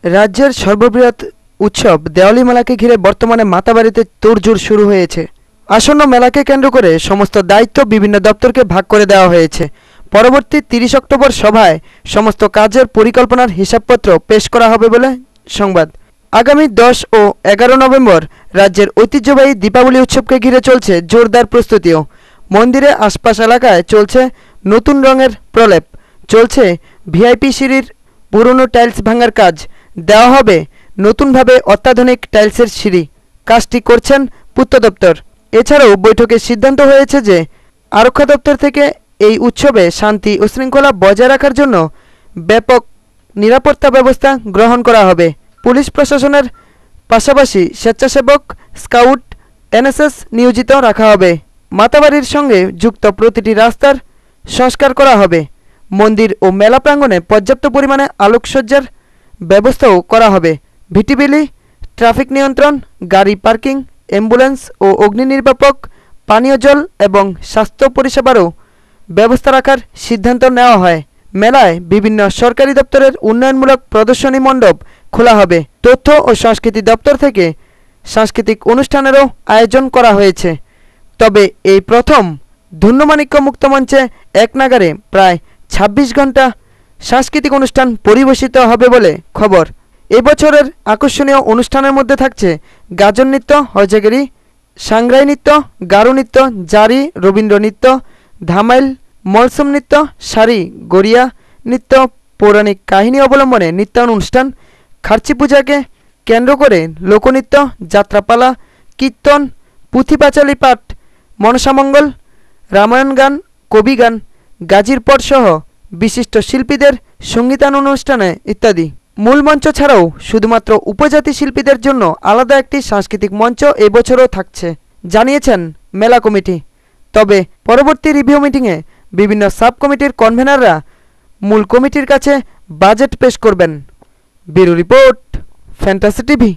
রাজ্যের সর্ববৃহৎ উৎসব দেওয়ালি মেলাকে ঘিরে বর্তমানে মাতাবাড়িতে তোড়জোড় শুরু হয়েছে। আসন্ন মেলাকে কেন্দ্র করে সমস্ত দায়িত্ব বিভিন্ন দপ্তরকে ভাগ করে দেওয়া হয়েছে। পরবর্তী ৩০ অক্টোবর সভায় সমস্ত কাজের পরিকল্পনার হিসাবপত্র পেশ করা হবে বলে সংবাদ। আগামী ১০ ও ১১ নভেম্বর রাজ্যের ঐতিহ্যবাহী দীপাবলি উৎসবকে ঘিরে চলছে জোরদার প্রস্তুতিও। মন্দিরে আশপাশ এলাকায় চলছে নতুন রঙের প্রলেপ, চলছে ভিআইপি সিঁড়ির পুরনো টাইলস ভাঙার কাজ, দেওয়া হবে নতুনভাবে অত্যাধুনিক টাইলসের সিঁড়ি। কাজটি করছেন পূর্ত দপ্তর। এছাড়াও বৈঠকে সিদ্ধান্ত হয়েছে যে আরক্ষা দপ্তর থেকে এই উৎসবে শান্তি ও শৃঙ্খলা বজায় রাখার জন্য ব্যাপক নিরাপত্তা ব্যবস্থা গ্রহণ করা হবে। পুলিশ প্রশাসনের পাশাপাশি স্বেচ্ছাসেবক, স্কাউট, এনএসএস নিয়োজিত রাখা হবে। মাতাবাড়ির সঙ্গে যুক্ত প্রতিটি রাস্তার সংস্কার করা হবে। মন্দির ও মেলা প্রাঙ্গণে পর্যাপ্ত পরিমাণে আলোকসজ্জার ব্যবস্থাও করা হবে। ভিটিবিলি, ট্রাফিক নিয়ন্ত্রণ, গাড়ি পার্কিং, অ্যাম্বুলেন্স ও অগ্নি নির্বাপক, পানীয় জল এবং স্বাস্থ্য পরিষেবারও ব্যবস্থা রাখার সিদ্ধান্ত নেওয়া হয়। মেলায় বিভিন্ন সরকারি দপ্তরের উন্নয়নমূলক প্রদর্শনী মণ্ডপ খোলা হবে। তথ্য ও সংস্কৃতি দপ্তর থেকে সাংস্কৃতিক অনুষ্ঠানেরও আয়োজন করা হয়েছে। তবে এই প্রথম ধন্যমাণিক্য মুক্তমঞ্চে এক নাগারে প্রায় ২৬ ঘণ্টা সাংস্কৃতিক অনুষ্ঠান পরিবেশিত হবে বলে খবর। এবছরের আকর্ষণীয় অনুষ্ঠানের মধ্যে থাকছে গাজন নৃত্য, হজেগেরি, সাংগ্রাই নৃত্য, গারো নৃত্য, জারি, রবীন্দ্র নৃত্য, ধামাইল, মলসুম নৃত্য, সারি, গড়িয়া নৃত্য, পৌরাণিক কাহিনী অবলম্বনে নৃত্যানুষ্ঠান, খার্চি পূজাকে কেন্দ্র করে লোকনৃত্য, যাত্রাপালা, কীর্তন, পুঁথি পাঁচালী পাঠ, মনসামঙ্গল, রামায়ণ গান, কবি গান, গাজির পট সহ বিশিষ্ট শিল্পীদের সঙ্গীতানুষ্ঠানে ইত্যাদি। মূল মঞ্চ ছাড়াও শুধুমাত্র উপজাতি শিল্পীদের জন্য আলাদা একটি সাংস্কৃতিক মঞ্চ এবছরও থাকছে, জানিয়েছেন মেলা কমিটি। তবে পরবর্তী রিভিউ মিটিংয়ে বিভিন্ন সাব কমিটির কনভেনাররা মূল কমিটির কাছে বাজেট পেশ করবেন। Bureau report, fantasy TV.